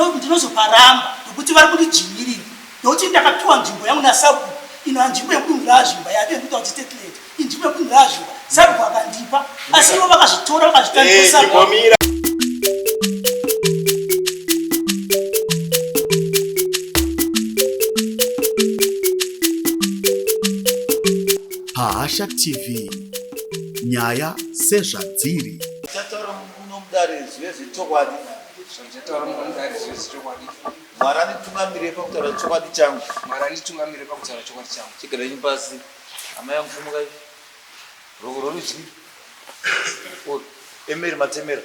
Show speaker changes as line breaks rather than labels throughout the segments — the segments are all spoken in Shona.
ndinozoparamba nokuti vari kundidzvinyirira nokuti ndakapiwa nzvimbo yangu nasabu ino nzvimbo yekudungira zvimba yave kuita kuti state inzvimbo yekudungira zvimba sabu akandipa asi ivo vakazvitora vakazvitandisa
Hahasha TV nyaya sezvadziri
Chatoro munomudare zvezvechokwadi.
Chatoro munomudare zvezvechokwadi.
Mwari anditungamire pakutaura chokwadi changu.
Mwari anditungamire pakutaura chokwadi changu.
Chigarai pasi. Amai yangu fumukai. Ruoko rorudyi. Emeri Matemera.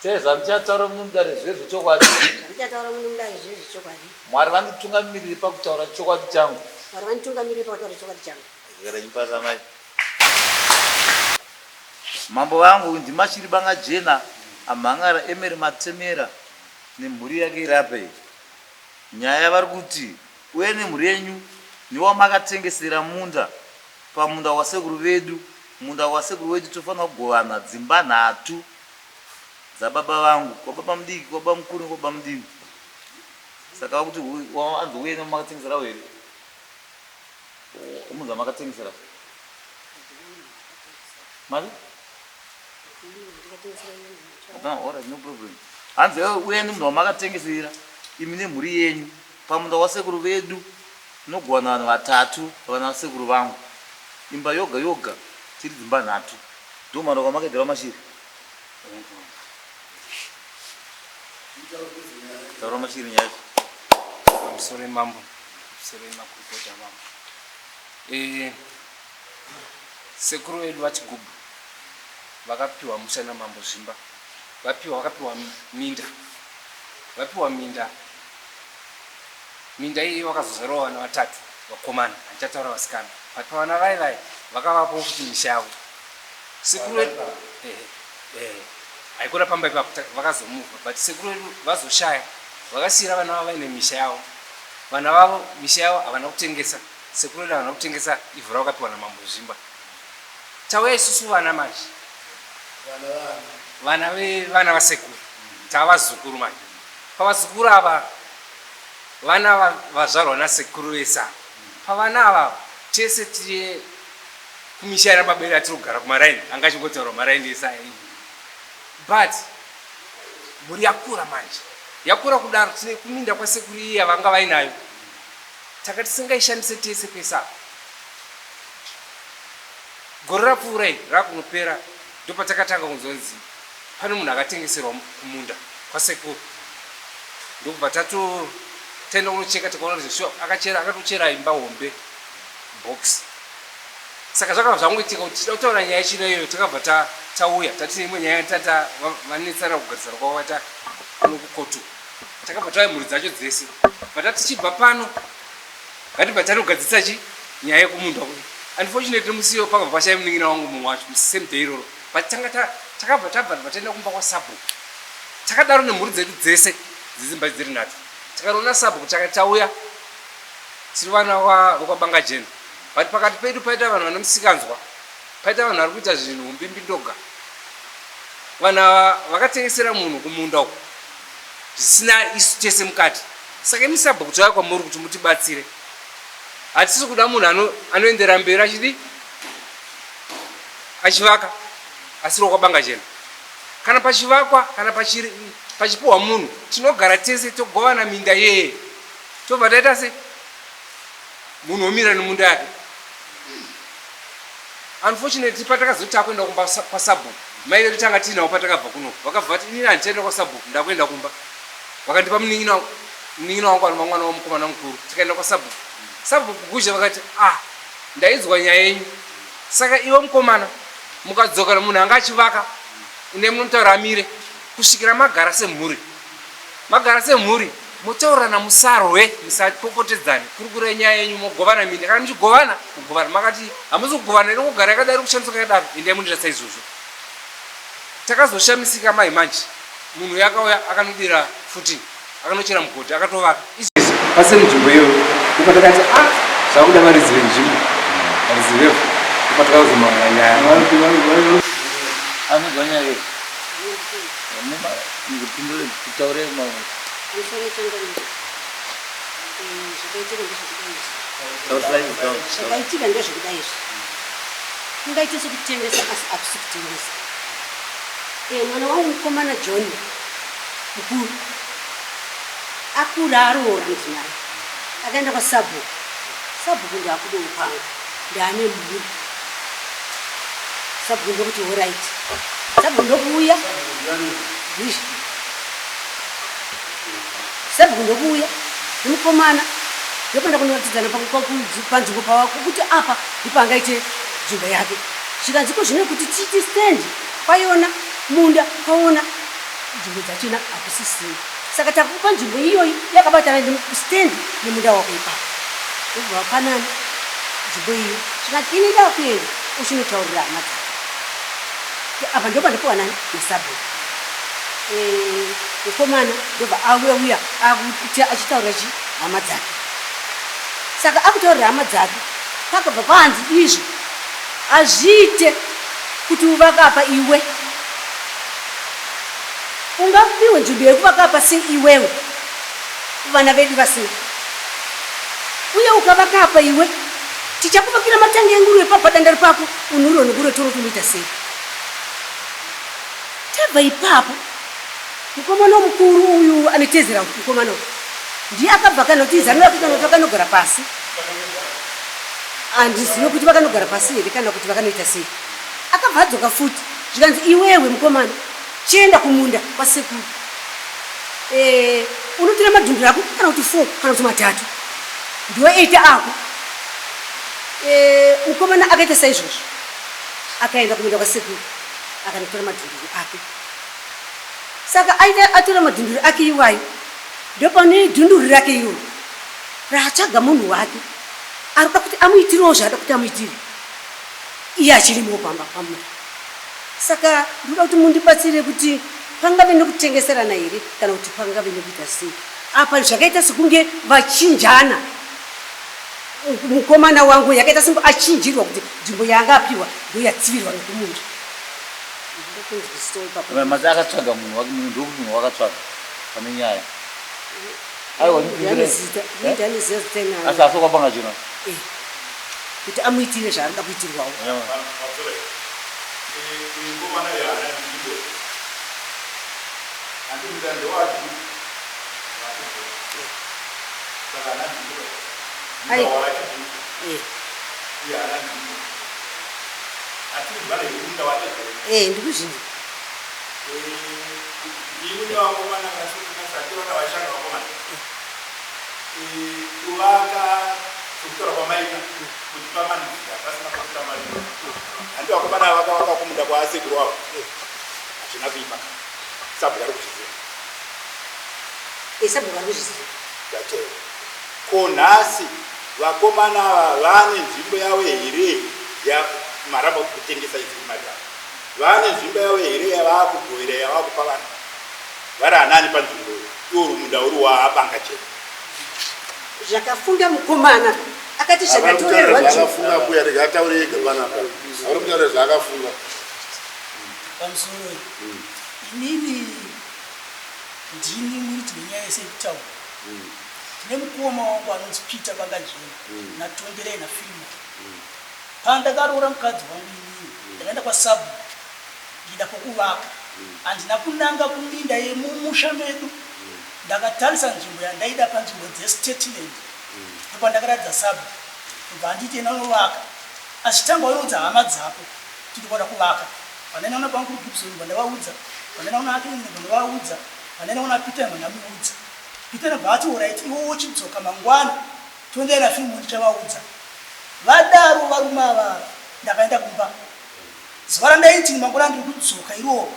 Teza muchataura munomudare zvezvechokwadi.
Muchataura munomudare zvezvechokwadi.
Mwari vanditungamirire pakutaura chokwadi changu.
Mwari vanditungamirire pakutaura chokwadi changu.
Chigarai pasi amai. Mambo wangu ndimashiri banga jena amhangara Emeri Matemera nemhuri yake irape. Nyaya vari kuti uye nemhuri yenyu niwo makatengesera munda pamunda wasekuru vedu. Munda wasekuru wedu tofanira kugovana dzimba 3 dzababa vangu, kwababa mudiki, kwababa mukuru, kwababa mudiki. Saka kuti anzouye nemakatengesera here munda makatengesera mari. Alright, no problem. Hanze uye munhu wamakatengesera imi nemhuri yenyu pamunda wasekuru vedu nogovana vanhu 3 vana vasekuru vangu. Imba yoga yoga tiri dzimba 3 ndo mhando kwamakaitira mashiri. Taura mashiri nyaya
Pamusoro mambo. Pamusoro makurukota mambo. Sekuru vedu vachigubhu vakapiwa musha namambo Zvimba. Vakapiwa minda. Vapiwa minda. Minda iyi vakazozarawo vana 3 vakomana handichataura vasikana. But pavana vai vakavapo kuti misha yavo. Sekuru vedu haikona pamba ipapo vakazomuvha. But sekuru vedu vazoshaya vakasiyira vana vavo vaine misha yavo. Vana vavo misha yavo havana kutengesa. Sekuru vedu havana kutengesa ivhu ravo vakapiwa namambo Zvimba. Tauya isusu vana manje. Vana vasekuru tava zukuru manje. Pavazukuru ava vana vazvarwa nasekuru vesa. Pavana ava tese tiri kumisha ramabere atiri kugara kumaraini anga achingotaura maraini esa. But mhuri yakura manje. Yakura kudaro tine kuminda kwasekuru iya vanga vainayo. Takati singaishandise tese pesa. Gore rapfuura iri rakunopera ndopatakatanga kunzonzi pane munhu akatengeserwa kumunda kwasekuru. Ndokubva taenda kunocheka takaona kuti akatochera imba hombe box. Saka zvakabva zvangoitika kuti tida kutaura nyaya chino iyoyo takabva tauya tatine imwe nyaya tata vanetsara kugarisana kwavo vata kukotu. Takabva tauya mhuri dzacho dzese. Bata tichibva pano ngatibva tari kugadzisa nyaya yekumunda kuyi. Unfortunately musiyo paka pasha mningina wangu mumwe wacho same day iroro. But takabva tabva tataenda kumba kwa Sabu. Takadaro nemhuri dzedu dzese dzimba dziri 3. Takarona Sabu takatauya tiri vana vakwabanga jena. But pakati pedu paita vanhu vanomusikanzwa. Paita vanhu vari kuita zvinhu mbimbi ndoga. Vana vakatengesera munhu kumunda uko zvisina isu tese mukati. Saka imi Sabu kutsvaka kwamuri kuti mutibatsire. Hatisi kuda munhu anoendera mberi achivaka asiri kwabanga jena. Kana pachivakwa kana pachipuwa munhu tinogara tese togovana minda yeye. Tobva taita se munhu omira nemunda yake. Unfortunately patakazoti kuenda kumba kwa Sabu. Mai vedu tanga tinawo patakabva kuno. Vakabva kuti inini handitaenda kwa Sabu ndakuenda kumba. Vakandipa munin'ina wangu ari mwana womukomana mukuru. Tikaenda kwa Sabu. Sabu kuguzha vakati ndainzwa nyaya yenyu. Saka iwe mukomana mukadzoka munhu anga achivaka ine munotaura amire kusvikira magara semhuri. Magara semhuri motaurana musarwe musapopotedzane. Kuri kure nyaya yenyu mogovana minda. Kana muchigovana mugovana makati hamusi kugovana inongogara yakadai kushandiswa yakadaro endai mundiita saizvozvo. Takazoshamisika mai manje. Munhu yakauya akanodira futi akanochera mugodhi akatovaka. Pasi nzvimbo iyoyo ukatakati zvakuda varizive nzvimbo varizivevo ukatakazomanga nyaya
anogwa nyaya Ngipindule kutaure mau.
Musore changanyika. Zvakaitika ndezvekudai.
Taurai kutau.
Zvakaitika ndezvekudai. Kungaita sekutengesa asi akusi kutengesa. Mwana wangu mukomana John mukuru akura aroora mudzimai akaenda kwaSabhuku. Sabhuku ndakuda upanga ndane mhuri. Sabhuku ndokuti oraiti. Sabhuku ndokuuya Sabhuku ndokuuya nemukomana ndokwenda kunoratidzana panzvimbo pawako kuti apa ndipo angaite nzvimbo yake. Zvikanziko zvino kuti titi stendi kwaiona munda kwaona nzvimbo dzachona hakusisina. Saka takupa nzvimbo iyoyi yakabatana nestendi nemunda wako ipapo. Ndobva wapanana nzvimbo iyo zvikati inoda kuenda uchinotaurira hama dzake. Apa ndipo pandipowana neSabhuku. Mukomana ndobva auya akuti achitaurira hama dzake. Saka akutaurira hama dzake pakabva panzi izvi azviite kuti uvakapa iwe. Ungapiwe nzvimbo yekuvakapa seiwewe vana vedu vasina. Uye ukavakapa iwe tichakuvakira matangi enguruve padandari pako unhuro negure toro tunoita sei. Tabva ipapo mukomana mukuru uyu anotezera mukomana uyu ndiye akabva kana kuti zano yake kana kuti vakanogara pasi. Handizivi kuti vakanogara pasi here kana kuti vakanoita sei. Akabva adzoka futi zvikanzi iwewe mukomana chienda kumunda kwasekuru. Unotora madhunduru ako kana kuti 4 kana kuti 3 ndiwe 8 ako. Mukomana akaita saizvozvo akaenda kumunda kwasekuru akanotora madhunduru ake. Saka aita atora madhunduru ake iwayo ndopane dhunduru rake iro raatsvaga munhu wake arikuda kuti amuitirewo zvaada kuti amuitire iye achirimo pamba pamunda. Saka ndoda kuti mundibatsire kuti pangave nekutengeserana here kana kuti pangave nekuita sei. Apa zvakaita sekunge vachinjana. Mukomana wangu yakaita sekunge achinjirwa kuti nzvimbo yaanga apiwa ndoyatsivirwa nekumunda.
Mazi akatsvaga munhu wake ndokuti munhu wakatsvaga pane nyaya. Aiwa
ndaniziva zita nayo.
Asi asokwapanga chino.
Kuti amuitire zvaanoda kuitirwawo. Ndikuzvinzi. Sabhuku arikuzviziva.
Konhasi vakomana vane nzvimbo yavo here yamaramba kutengesa izvi madhara. Vane nzvimbo yavo here yavakugoera yavakupa vanhu. Vari anani panzvimbo iwo munda uri waabanga chena.
Zvakafunda mukomana akati zvakatorerwa
zvakafunga kuya rigataurika panapa. Ari kutaura zvakafunga.
Pamusoro inini ndini muri tinyaya yekutaura. Tine mukoma wangu anonzi Peter Bagajeni natongerei nafilimu. Pandakaroora mukadzi wangu inini ndakaenda kwaSabhuku ndida kwokuvaka. Handina kunanga kuminda yemumusha medu. Ndakatarisa nzvimbo yandaida panzvimbo dzestatement. Ndipo ndakaratidza Sabhuku kubva handiti nanovaka. Asi tanga waunza hama dzako tiri kuda kuvaka. Vanena pangu Gibson ndavaudza. Vanena una Akin ndavaudza. Vanena una Peter ndavaudza. Peter ndavati alright iwo uchidzoka mangwana tondera filmu ndichavaudza. Vadaro varume ava ndakaenda kumba. Zuva randaiti mangwana ndiri kudzoka irovo.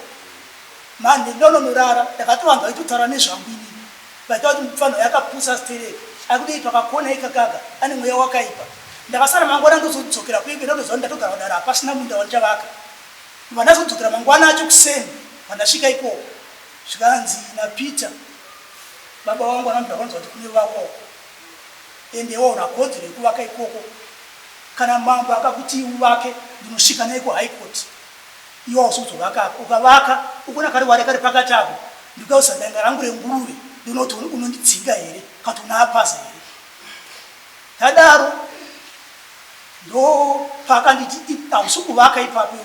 Mande ndonomurara ndakati vanhu vaitotaura nezvangu inini. Vaita kuti mufano yakapusa stereki. Akudei pakakona ikakaga ane mweya wakaipa. Ndakasara mangwana ndozodzokera kuimba ndozoti ndatogara kudara hapasina munda wandichavaka. Vandazodzokera mangwana acho kuseni vandasvika ikoko. Zvikanzi naPeter baba wangu anambira kwanza kuti kune vako. Endewo una kodzero yekuvaka ikoko. Kana mambo akakuti uvake ndinosvika naye kuHigh Court. iwo usuzovaka ukavaka ukona kari ware kari pakati apo ndikausa danga rangu renguruve ndinoti unondidzinga here kati unaapaza here tadaro ndo pakanditi hausi kuvaka ipapo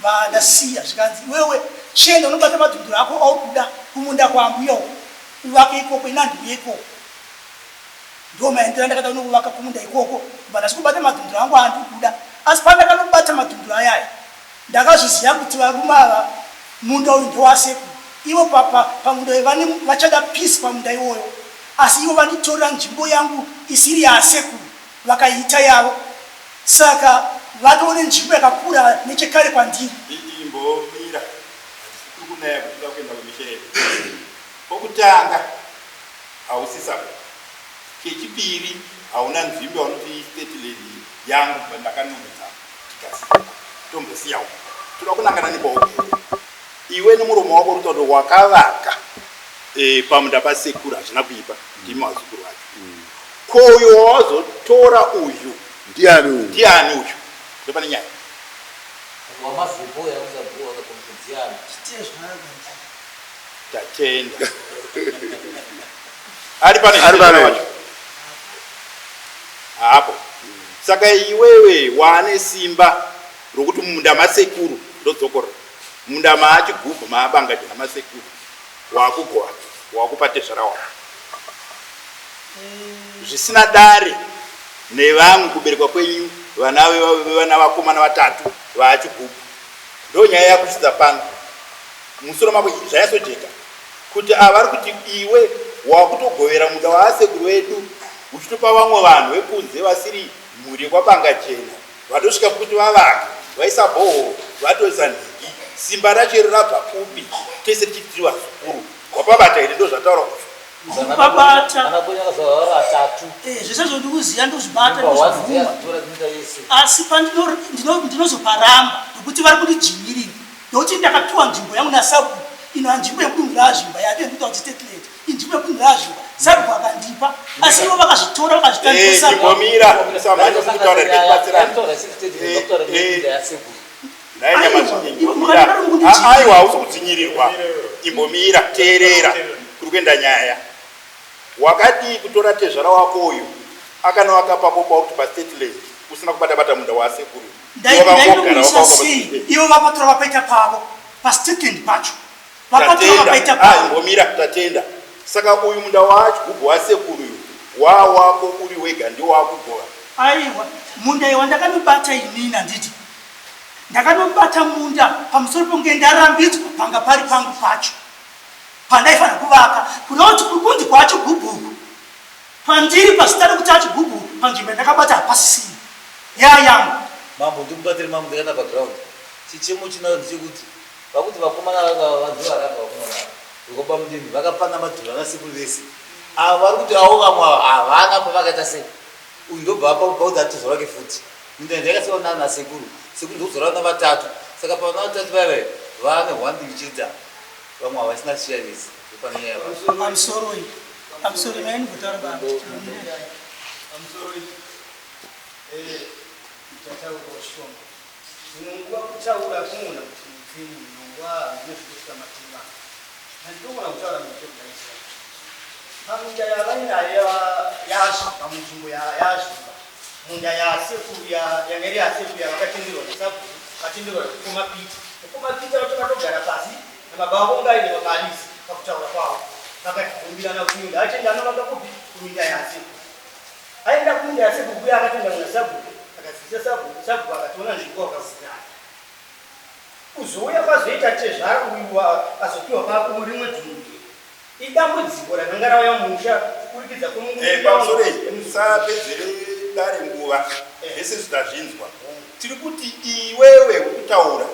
vandasiya zvikanzi iwewe chenda unobata madhunduro ako aukuda kumunda kwambuya uvake ikoko inandiuye ikoko ndo maendera ndakada unokuvaka kumunda ikoko vandasi kubata madhunduro angu andikuda asi pandakanobata madhunduro ayaya ndakazviziva kuti varume ava munda uyu ndewasekuru ivo pamunda uyu vachada pisi pamunda iwoyo asi ivo vanditorera nzvimbo yangu isiri yasekuru vakaita yavo saka vatoone nzvimbo yakakura nechekare kwandiri
imbomira hatisi kunaya kutoda kuenda kumishere pokutanga hausisaba kechipiri hauna nzvimbo yaunoti state yangu ndakanonedza tikasi tombosiyawo toda kunangana nepaugere iwe nemuromo wako rutauro wakavaka pamunda pasekuru hazvina kuipa ndimi wazukuru wacho koyo wawazotora uyu ndiani uyu ndopane nyaya tatenda ari pane wacho hapo saka iwewe wane simba rokuti munda masekuru ndodzokorora munda maachigubhu maabangati namasekuru wakugowa wakupatezvara wako zvisina dare nevamwe kuberekwa kwenyu vana vakomana vatatu vaachigubhu ndo nyaya yakusidza pano musoro mako zvayasojeka kuti avari kuti iwe wakutogovera munda waasekuru wedu uchitopa vamwe vanhu vekunze vasiri mhuri kwabanga jena vatosvika kuti vavaka vaisa bhoho vatoisa nhiki simba racho rirabva kupi tese tichitiri vazukuru wapabata here ndo zvataura kuti
ukabata zvese zvondikuziva ndozvibata asi ndinozoparamba nokuti vari kundidzvinyirira nokuti ndakapiwa nzvimbo yangu nasabu ino nzvimbo yekudungira zvimba yade ndikuita kuti stateland inzvimbo yekudungira zvimba sabu vakandipa asi ivo vakazvitora vakazvitandisaimbomira
aiwa hausi kudzinyirirwa imbomira teerera kuri kuenda nyaya wakadii kutora tezvara wako uyu akanovaka papo pauti pastateland usina kubata-bata munda waasekuru
sei ivo vakatora vapaita pavo pastateland pacho
imbomira tatenda saka uyu munda waachigubhu wasekuru uyu wawako uri wega ndiwakugova
aiwa munda iwa ndakanobata inini handiti ndakanobata munda pamusoro ponge ndarambidzwa panga pari pangu pacho pandaifanira kuvaka kunoti kukundi kwachigubhuku pandiri pasitari kuti achigubhuku panzvimbo ndakabata hapasisini yayangu
mambo ndikubatiri mambo ndakana background chichemo chinayo ndechekuti pakuti vakomana vadzivaraga vakomana vikoba mudini vakapanda madhuru anasekuru vese ava vari kuti avo vamwe havana pavakaita sei uyu ndobva pauti atizorake futi munda ndakasiwa nana sekuru sekuru ndokuzorava navatatu saka pavana vatatu vaiva vane one thing chita vamwe havasina chiya vese ndopane nyaya
I'm sorry, man, but I'm sorry.
Mungu kuchaura kuna kuti Mungu anezvikuita matima. Ndikona kutaura mutombo yaisa. Pamunda yavaina yazva pamunzvimbo yazva. Munda yasekuru yangeri yasekuru yakatenderwa nesabu katenderwa kumapita. Kumapita vakatogara pasi namababa ngaine mabalisi pakutaura kwavo. Vakatikumbirana kuinda achenda anovaka kupi kuminda yasekuru. Aenda kuminda yasekuru kuya akatenda muna sabu. Akasisa sabu akatona nzvimbo akavhurana. Kuzouya kwazoita tezvara uyiwa azopiwa pako muri mwedhunge. Idambudziko rakanga rauya musha kurikidza
pamusoro musapedzere dare nguva zvese zvitazvinzwa tiri kuti iwewe ukutaura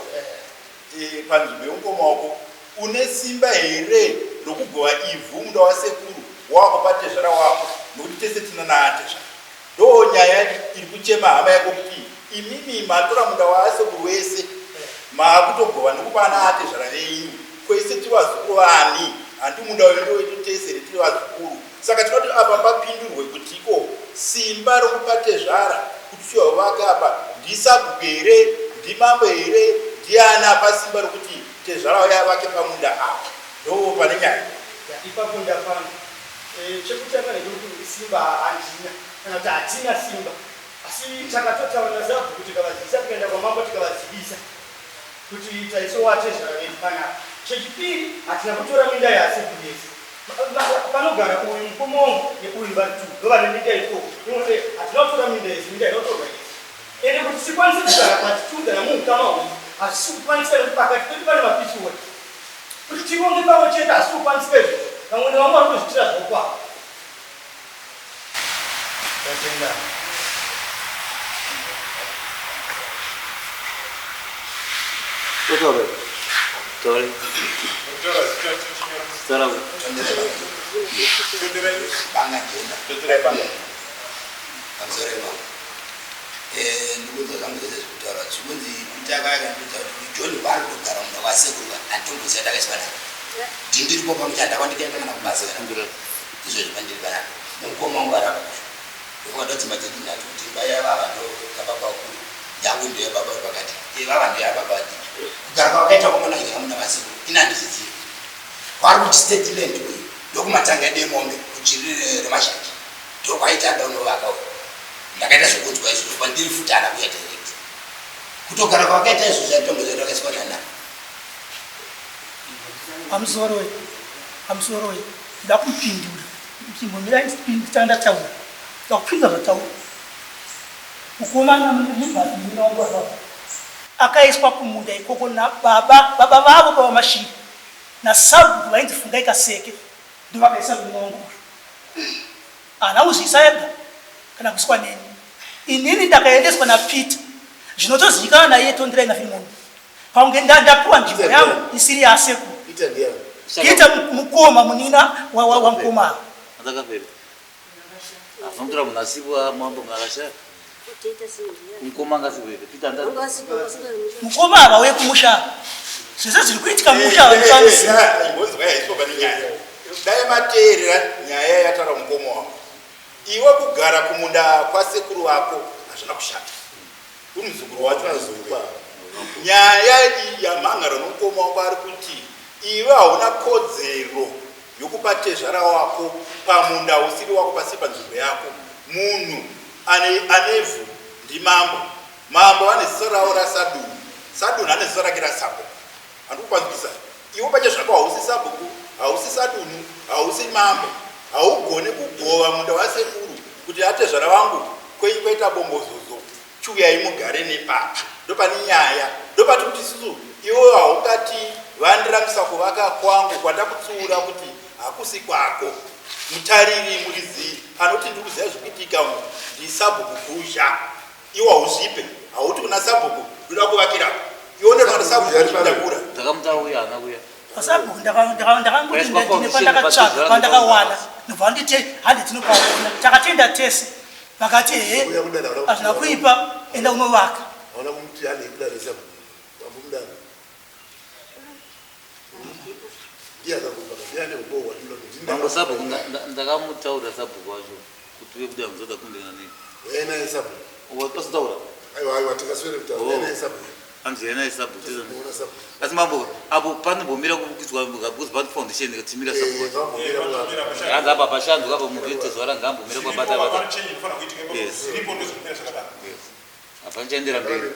panzvimbo yeungoma wako une simba here rokugova ivhu munda wasekuru wakupa tezvara wako nokuti tese tina naatezvara ndo nyaya iri kuchema hama yako kuti imimi matora munda waasekuru wese maakutogova nokupa naatezvara venyu kwese tiri vazukuru vani handi munda wendo wedu tese tiri vazukuru saka tinoti apa papindurwe kutiko simba rokupa tezvara kuti tiwavaka apa ndisabuku here ndimambo here ndiana pasimba rokuti tezvarawo yavake pamunda apa ndo pane nyaya
ipapo ndafana chekutanga ndekuti simba handina kana kuti hatina simba asi takatotaura zabhu kuti tikavazivisa tikaenda kwamambo tikavazivisa kuti taisowatezvara vedu panapa chechipiri hatina kutora minda yasebudesi panogara uyu mukomongo neuyu vatu ndovane minda ikoko inote hatina kutora minda yezi minda inotorwa yezi ende kuti sikwanise kugara patitudzana muukama uyu asi kukwanisa pakati pedu pane mapisiwoi kuti tivonge pavo chete asi kukwanisa izvo vamwene vamwe vari kuzvitira zvokwavo tatenda
ndikuzo zvangu zvese zvekutaura zvikunzi kutakaakandiudza kuti john vari kugara muna vasekuru handitomboziva ndakaiswa navo ndindiripo pamuchanda kwandikaenda kana kubasa kana izvo zvipandiri panapa mukoma wangu arapakusho ndokwada dzimba dzedu nhatu kuti imba yavava ndo kababa ukuru yangu ndo yababa uri pakati vava ndo yababa vadiki kugara kwakaita kwamona igara muna vasekuru inandizviziva kwari kuti stateland uyu ndokumatanga edemombe kuchirire remashaki ndokwaita daunovaka uyu ndakaita zvokunzwa izvozvo kwandiri futana kuya direct kutogara kwakaita izvozvo atombozotokaiswa nana
pamusoro ndakupindura mira ndandataura ndakupinda zvataura mukomana mubhaziminongwa akaiswa kumunda ikoko nababa vavo pavamashiri nasabhuku vaindifunga ikaseke ndovakaisa minongo ana uzvisa ega kana kuswa neni inini ndakaendeswa naPeter zvinotozivikanwa naye tondirai nafimono paunge ndapiwa nzvimbo yangu isiri yasekuru Peter mukoma munina wamukoma
Andakapera. Afungira munasiwa mambo ngarasha. Mukoma ngasibere. Peter ndari.
Mukoma ava wekumusha. Zvese zviri kuitika mumusha wefamisi.
Ngozwa yaiswa nyaya. Dai mateerera nyaya yatara mukoma wako. Iwe kugara kumunda kwa sekuru wako hazvina kushata. Umuzukuru wacho azokwa. Nyaya iyi yamhangaro nomukoma wako ari kuti iwe hauna kodzero yokupa tezvara wako pamunda usiri wako pasi panzvimbo yako. Munhu anevhu ndimambo. Mambo ane zita rawo raSaduni. Saduni ane zita rake raSabhuku. Andikukwanzisa. Iwe pache zvako hausi Sabhuku, hausi Saduni, hausi mambo. Haugone kugova munda wasekuru kuti atezvara wangu kwaita bombozozo. Chuyai mugare nepapa. Ndopane nyaya. Ndopati kuti isusu iwe haungati vandiramisa kuvaka kwangu kwandakutsuura kuti hakusi kwako. Mutariri murizii anoti ndikuziva zvikuitika ndiSabhuku kusha. Iwe hauzvipe. Hauti kuna Sabhuku ndoda kuvakira. Ione kuti Sabhuku ndakura.
Ndakamutauya ana kuya.
Pasabhuku ndakangoti ndine pandakatsvaka pandakawana. Ndobva nditi handi tinopaona. Takatenda tese. Vakati hazvina kuipa enda unovaka.
Hauna kumuti handi kudare Sabhuku. Wambumudana.
Mambo Sabhuku ndakamutaura Sabhuku wacho kuti wekuda kuzoda kundena nei.
Wena Sabhuku.
Wapasitaura.
Aiwa tikaswere kutaura wena Sabhuku.
Anzi yena Sabhuku. Asi mambo apo panobomira kukuitwa because bad foundation ikatimira Sabhuku. Anzi apa pashandu apo muvete zwara ngambomira kwabata bata. Yes. Apa nchaendera mberi.